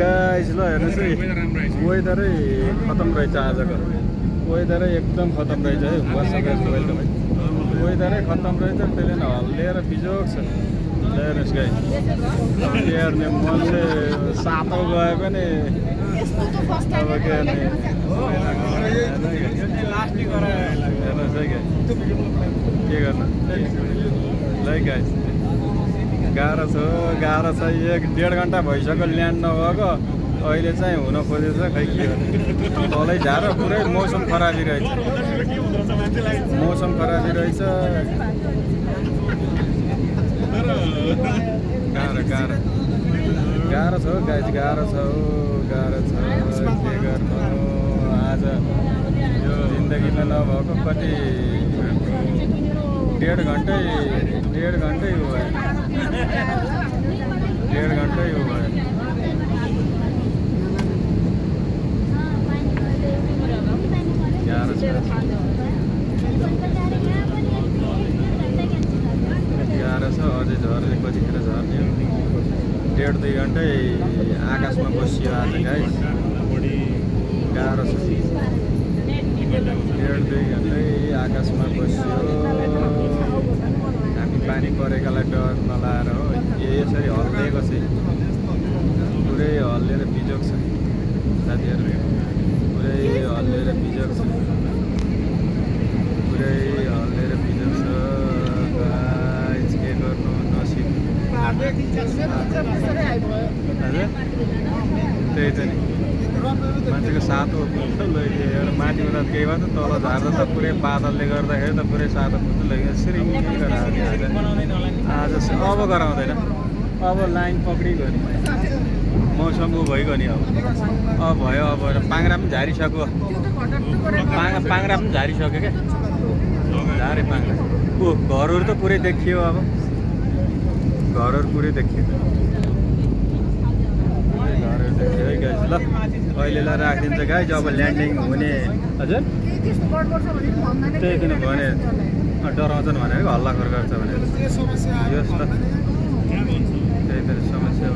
guys ल हेर्नुहोस् है वेदरै खतम रहेछ आजको वेदरै एकदम खतम रहेछ है वाट्सएप वेलकम है वेदरै खतम रहेछ त्यसले न हल्लिएर बिजोग छ हेर्नुहोस् गाइस हेर्ने मनले सातो गए पनि अब के हेर्नुहोस् है के गर्नु ल गाइस गाह्रो छ 1.5 घन्टा भइसक्यो ल्यान्ड नभएको अहिले चाहिँ हुन खोजेछ खै के गर्ने तलै झारो पुरै मौसम खराबी रहेछ गाह्रो छ गाइस गाह्रो छ के गर्नु आज यो जिन्दगीमा नभएको कति 1.5 घन्टै यो भयो 1.5 घन्टै यो भयो गाह्रो छ अझै झर्ने कतिखेर झर्ने 1.5-2 घन्टै आकाशमा बसियो आज गाइस गाह्रो छ 1.5-2 घन्टै आकाशमा बसियो हामी पानी परेकालाई डर नलाएर हो यसरी हल्लिएको छ पुरै हल्लिएर बिजोग छ साथीहरू पुरै हल्लिएर बिजोग छ गाइस के गर्नु नसिब त्यही त नि मान्छेको सातो एउटा माथिबाट केही भयो त तल झार्दा त पुरै बादलले गर्दाखेरि त पुरै सातो फुट्नु लग्यो सिरिङ आज अब गराउँदैन अब लाइन पक्रिगयो नि मौसम उ भइगयो नि अब भयो अब पाङ्ग्रा पनि झारिसक्यो पाङ्ग्रा पनि झारिसक्यो क्या झारे पाङ्ग्रा घरहरू त पुरै देखियो अब घरहरू पुरै देखियो है गाइस ल अहिलेलाई राखिदिन्छ गाइस अब ल्यान्डिङ हुने हजुर त्यही किन भने डराउँछन् भनेर हल्लाखोर गर्छ भनेर यस त त्यही त समस्या